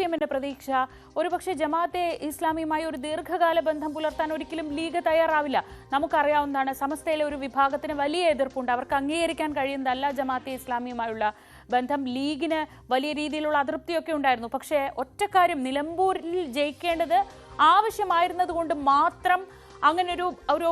CPM-ന്റെ പ്രതീക്ഷ ഒരുപക്ഷെ ജമാഅത്തെ ഇസ്ലാമിയുമായി ഒരു ദീർഘകാല ബന്ധം പുലർത്താൻ ഒരിക്കലും ലീഗ് തയ്യാറാവില്ല. നമുക്കറിയാവുന്നതാണ്, സമസ്തയിലെ ഒരു വിഭാഗത്തിന് വലിയ എതിർപ്പുണ്ട്. അവർക്ക് അംഗീകരിക്കാൻ കഴിയുന്നതല്ല ജമാഅത്തെ ഇസ്ലാമിയുമായുള്ള ബന്ധം. ലീഗിന് വലിയ രീതിയിലുള്ള അതൃപ്തിയൊക്കെ ഉണ്ടായിരുന്നു. പക്ഷേ ഒറ്റക്കാര്യം, നിലമ്പൂരിൽ ജയിക്കേണ്ടത് ആവശ്യമായിരുന്നത് കൊണ്ട് മാത്രം അങ്ങനെ ഒരു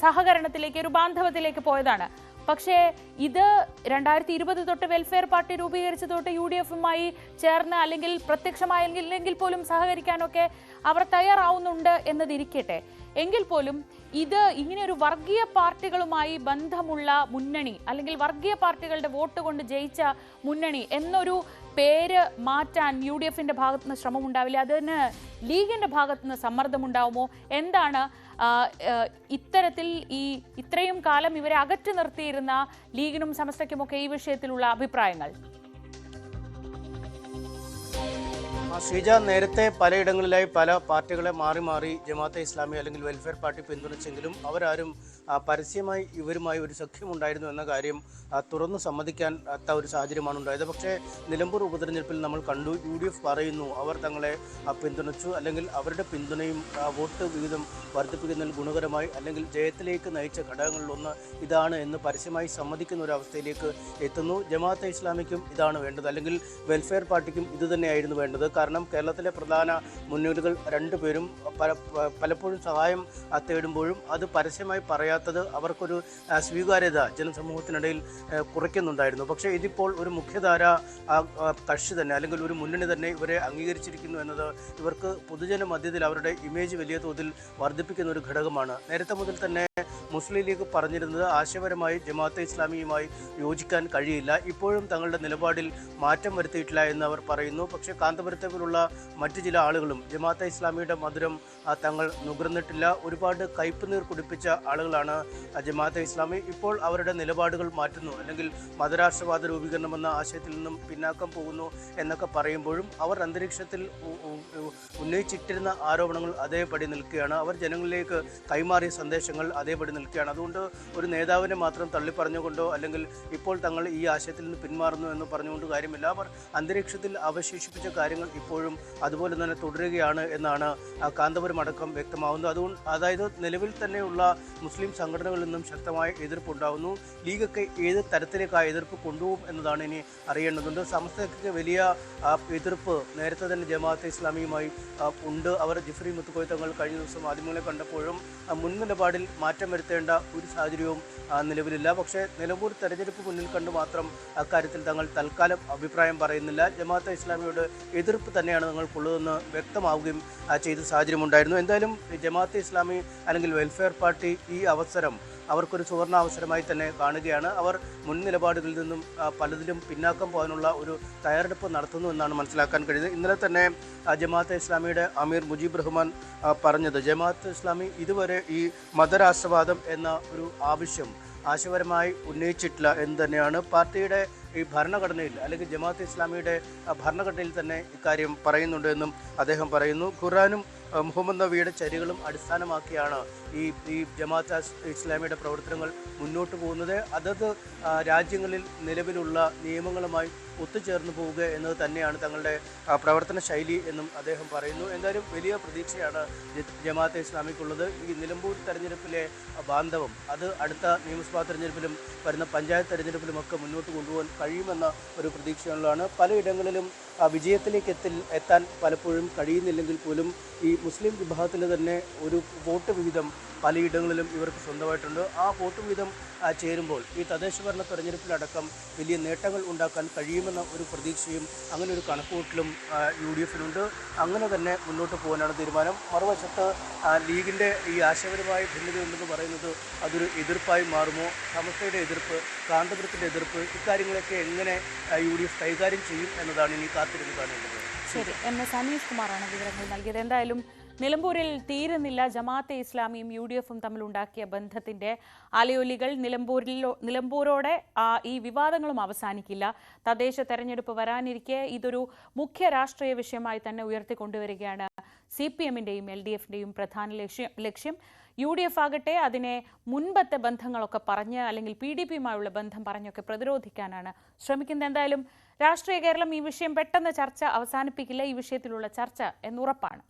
സഹകരണത്തിലേക്ക്, ഒരു ബാന്ധവത്തിലേക്ക് പോയതാണ്. പക്ഷേ ഇത് 2020 തൊട്ട് വെൽഫെയർ പാർട്ടി രൂപീകരിച്ചത് തൊട്ട് UDF-ഉമായി ചേർന്ന് അല്ലെങ്കിൽ പ്രത്യക്ഷമായില്ലെങ്കിൽ പോലും സഹകരിക്കാനൊക്കെ അവർ തയ്യാറാവുന്നുണ്ട് എന്നതിരിക്കട്ടെ. എങ്കിൽ പോലും ഇത് ഇങ്ങനെയൊരു വർഗീയ പാർട്ടികളുമായി ബന്ധമുള്ള മുന്നണി അല്ലെങ്കിൽ വർഗീയ പാർട്ടികളുടെ വോട്ട് കൊണ്ട് ജയിച്ച മുന്നണി എന്നൊരു പേര് മാറ്റാൻ UDF-ന്റെ ഭാഗത്തുനിന്ന് ശ്രമം ഉണ്ടാവില്ല? അതിന് ലീഗിന്റെ ഭാഗത്തുനിന്ന് സമ്മർദ്ദമുണ്ടാവുമോ? എന്താണ് ഇത്തരത്തിൽ ഇത്രയും കാലം ഇവരെ അകറ്റി നിർത്തിയിരുന്ന ലീഗിനും സമസ്തയ്ക്കുമൊക്കെ ഈ വിഷയത്തിലുള്ള അഭിപ്രായങ്ങൾ? ശ്രീജ, നേരത്തെ പലയിടങ്ങളിലായി പല പാർട്ടികളെ മാറി മാറി ജമാഅത്തെ ഇസ്ലാമി അല്ലെങ്കിൽ വെൽഫെയർ പാർട്ടി പിന്തുണച്ചെങ്കിലും അവരാരും പരസ്യമായി ഇവരുമായി ഒരു സഖ്യമുണ്ടായിരുന്നു എന്ന കാര്യം തുറന്നു സമ്മതിക്കാത്ത ഒരു സാഹചര്യമാണ് ഉണ്ടായത്. പക്ഷേ നിലമ്പൂർ ഉപതെരഞ്ഞെടുപ്പിൽ നമ്മൾ കണ്ടു, UDF പറയുന്നു അവർ തങ്ങളെ പിന്തുണച്ചു, അല്ലെങ്കിൽ അവരുടെ പിന്തുണയും വോട്ട് വിഹിതം വർദ്ധിപ്പിക്കുന്നതിൽ ഗുണകരമായി അല്ലെങ്കിൽ ജയത്തിലേക്ക് നയിച്ച ഘടകങ്ങളിലൊന്ന് ഇതാണ് എന്ന് പരസ്യമായി സമ്മതിക്കുന്ന ഒരു അവസ്ഥയിലേക്ക് എത്തുന്നു. ജമാഅത്തെ ഇസ്ലാമിക്കും ഇതാണ് വേണ്ടത്, അല്ലെങ്കിൽ വെൽഫെയർ പാർട്ടിക്കും ഇതുതന്നെയായിരുന്നു വേണ്ടത്. കാരണം കേരളത്തിലെ പ്രധാന മുന്നണികൾ രണ്ടുപേരും പലപ്പോഴും സഹായം തേടുമ്പോഴും അത് പരസ്യമായി പറയാത്തത് അവർക്കൊരു സ്വീകാര്യത ജനസമൂഹത്തിനിടയിൽ കുറയ്ക്കുന്നുണ്ടായിരുന്നു. പക്ഷേ ഇതിപ്പോൾ ഒരു മുഖ്യധാര കക്ഷി തന്നെ അല്ലെങ്കിൽ ഒരു മുന്നണി തന്നെ ഇവരെ അംഗീകരിച്ചിരിക്കുന്നു എന്നത് ഇവർക്ക് പൊതുജന മധ്യത്തിൽ അവരുടെ ഇമേജ് വലിയ തോതിൽ വർദ്ധിപ്പിക്കുന്ന ഒരു ഘടകമാണ്. നേരത്തെ മുതൽ തന്നെ മുസ്ലിം ലീഗ് പറഞ്ഞിരുന്നത് ആശയപരമായി ജമാഅത്തെ ഇസ്ലാമിയുമായി യോജിക്കാൻ കഴിയില്ല, ഇപ്പോഴും തങ്ങളുടെ നിലപാടിൽ മാറ്റം വരുത്തിയിട്ടില്ല എന്ന് അവർ പറയുന്നു. പക്ഷേ കാന്തപുരത്തെ പോലുള്ള മറ്റു ചില ആളുകളും ജമാഅത്തെ ഇസ്ലാമിയുടെ മധുരം തങ്ങൾ നുകർന്നിട്ടില്ല, ഒരുപാട് കയ്പുനീർ കുടിപ്പിച്ച ആളുകളാണ് ജമാഅത്തെ ഇസ്ലാമി. ഇപ്പോൾ അവരുടെ നിലപാടുകൾ മാറ്റുന്നു, അല്ലെങ്കിൽ മതരാഷ്ട്രവാദ രൂപീകരണം എന്ന ആശയത്തിൽ നിന്നും പിന്നാക്കം പോകുന്നു എന്നൊക്കെ പറയുമ്പോഴും അവർ അന്തരീക്ഷത്തിൽ ഉന്നയിച്ചിട്ടിരുന്ന ആരോപണങ്ങൾ അതേപടി നിൽക്കുകയാണ്. അവർ ജനങ്ങളിലേക്ക് കൈമാറിയ സന്ദേശങ്ങൾ അതേപടി നിൽക്കുകയാണ്. അതുകൊണ്ട് ഒരു നേതാവിനെ മാത്രം തള്ളിപ്പറഞ്ഞുകൊണ്ടോ അല്ലെങ്കിൽ ഇപ്പോൾ തങ്ങൾ ഈ ആശയത്തിൽ നിന്ന് പിന്മാറുന്നു എന്ന് പറഞ്ഞുകൊണ്ട് കാര്യമില്ല. അവർ അന്തരീക്ഷത്തിൽ അവശേഷിപ്പിച്ച കാര്യങ്ങൾ ഇപ്പോഴും അതുപോലെ തന്നെ തുടരുകയാണ് എന്നാണ് കാന്തപുരം അടക്കം വ്യക്തമാവുന്നത്. അതായത് നിലവിൽ തന്നെയുള്ള മുസ്ലിം സംഘടനകളിൽ നിന്നും ശക്തമായ എതിർപ്പുണ്ടാകുന്നു. ലീഗൊക്കെ ഏത് തരത്തിലേക്ക് ആ എതിർപ്പ് കൊണ്ടുപോകും എന്നതാണ് ഇനി അറിയേണ്ടതുണ്ട്. സമസ്തയ്ക്ക് വലിയ എതിർപ്പ് നേരത്തെ തന്നെ ജമാഅത്തെ ഇസ്ലാമിയുമായി ഉണ്ട്. അവർ ജിഫ്രി മുത്തുക്കോയ തങ്ങൾ കഴിഞ്ഞ ദിവസം മാധ്യമങ്ങളെ കണ്ടപ്പോഴും മുൻ നിലപാടിൽ മാറ്റം വരുത്തേണ്ട ഒരു സാഹചര്യവും നിലവിലില്ല. പക്ഷേ നിലമ്പൂർ തെരഞ്ഞെടുപ്പ് മുന്നിൽ കണ്ട് മാത്രം അക്കാര്യത്തിൽ തങ്ങൾ തൽക്കാലം അഭിപ്രായം പറയുന്നില്ല. ജമാഅത്തെ ഇസ്ലാമിയോട് എതിർപ്പ് തന്നെയാണ് തങ്ങൾക്കുള്ളതെന്ന് വ്യക്തമാവുകയും ചെയ്ത സാഹചര്യമുണ്ടായിരുന്നു. എന്തായാലും ജമാഅത്തെ ഇസ്ലാമി അല്ലെങ്കിൽ വെൽഫെയർ പാർട്ടി ഈ അവസരം അവർക്കൊരു സുവർണ അവസരമായി തന്നെ കാണുകയാണ്. അവർ മുൻ നിലപാടുകളിൽ നിന്നും പലതിലും പിന്നാക്കം പോകാനുള്ള ഒരു തയ്യാറെടുപ്പ് നടത്തുന്നു എന്നാണ് മനസ്സിലാക്കാൻ കഴിയുന്നത്. ഇന്നലെ തന്നെ ജമാഅത്തെ ഇസ്ലാമിയുടെ അമീർ മുജീബ് റഹ്മാൻ പറഞ്ഞത്, ജമാഅത്തെ ഇസ്ലാമി ഇതുവരെ ഈ മതരാഷ്ട്രവാദം എന്ന ഒരു ആവശ്യം ആശയപരമായി ഉന്നയിച്ചിട്ടില്ല എന്ന് തന്നെയാണ്. പാർട്ടിയുടെ ഈ ഭരണഘടനയിൽ അല്ലെങ്കിൽ ജമാഅത്തെ ഇസ്ലാമിയുടെ ഭരണഘടനയിൽ തന്നെ ഇക്കാര്യം പറയുന്നുണ്ട് എന്നും അദ്ദേഹം പറയുന്നു. ഖുർആനും മുഹമ്മദ് നബിയുടെ ചര്യകളും അടിസ്ഥാനമാക്കിയാണ് ഈ ജമാഅത്തെ ഇസ്ലാമിയുടെ പ്രവർത്തനങ്ങൾ മുന്നോട്ട് പോകുന്നത്. അതത് രാജ്യങ്ങളിൽ നിലവിലുള്ള നിയമങ്ങളുമായി ഒത്തുചേർന്ന് പോവുക എന്നത് തന്നെയാണ് തങ്ങളുടെ പ്രവർത്തന ശൈലി എന്നും അദ്ദേഹം പറയുന്നു. എന്തായാലും വലിയ പ്രതീക്ഷയാണ് ജമാഅത്തെ ഇസ്ലാമിക്കുള്ളത്. ഈ നിലമ്പൂർ തെരഞ്ഞെടുപ്പിലെ ബാന്ധവം അത് അടുത്ത നിയമസഭാ തെരഞ്ഞെടുപ്പിലും വരുന്ന പഞ്ചായത്ത് തെരഞ്ഞെടുപ്പിലുമൊക്കെ മുന്നോട്ട് കൊണ്ടുപോകാൻ കഴിയുമെന്ന ഒരു പ്രതീക്ഷയുള്ളതാണ്. പലയിടങ്ങളിലും വിജയത്തിലേക്ക് എത്താൻ പലപ്പോഴും കഴിയുന്നില്ലെങ്കിൽ പോലും ഈ മുസ്ലിം വിഭാഗത്തിന് തന്നെ ഒരു വോട്ട് വിഹിതം പലയിടങ്ങളിലും ഇവർക്ക് സ്വന്തമായിട്ടുണ്ട്. ആ വോട്ട് വിഹിതം ചേരുമ്പോൾ ഈ തദ്ദേശഭരണ തെരഞ്ഞെടുപ്പിലടക്കം വലിയ നേട്ടങ്ങൾ ഉണ്ടാക്കാൻ കഴിയുമെന്ന ഒരു പ്രതീക്ഷയും അങ്ങനെ ഒരു കണക്കുകൂട്ടലും UDF-നുണ്ട്. അങ്ങനെ തന്നെ മുന്നോട്ട് പോകാനാണ് തീരുമാനം. മറുവശത്ത് ലീഗിൻ്റെ ഈ ആശയപരമായ ഭിന്നതയുണ്ടെന്ന് പറയുന്നത് അതൊരു എതിർപ്പായി മാറുമോ? സമസ്തയുടെ എതിർപ്പ്, കാന്തപുരത്തിൻ്റെ എതിർപ്പ്, ഇക്കാര്യങ്ങളൊക്കെ എങ്ങനെ UDF കൈകാര്യം ചെയ്യും എന്നതാണ് ഇനി കാത്തിരുന്ന് കാണേണ്ടത്. ശരി, MS അനീഷ് കുമാറാണ് വിവരങ്ങൾ നൽകിയത്. എന്തായാലും നിലമ്പൂരിൽ തീരുന്നില്ല ജമാഅത്തെ ഇസ്ലാമിയും UDF-ഉം തമ്മിലുണ്ടാക്കിയ ബന്ധത്തിന്റെ അലയൊലികൾ. നിലമ്പൂരോടെ ഈ വിവാദങ്ങളും അവസാനിക്കില്ല. തദ്ദേശ തെരഞ്ഞെടുപ്പ് വരാനിരിക്കെ ഇതൊരു മുഖ്യ രാഷ്ട്രീയ വിഷയമായി തന്നെ ഉയർത്തിക്കൊണ്ടുവരികയാണ് CPM-ന്റെയും LDF-ന്റെയും പ്രധാന ലക്ഷ്യം. UDF ആകട്ടെ അതിനെ മുൻപത്തെ ബന്ധങ്ങളൊക്കെ പറഞ്ഞ് അല്ലെങ്കിൽ PDP-യുമായുള്ള ബന്ധം പറഞ്ഞൊക്കെ പ്രതിരോധിക്കാനാണ് ശ്രമിക്കുന്നത്. എന്തായാലും രാഷ്ട്രീയ കേരളം ഈ വിഷയം പെട്ടെന്ന് ചർച്ച അവസാനിപ്പിക്കില്ല, ഈ വിഷയത്തിലുള്ള ചർച്ച എന്നുറപ്പാണ്.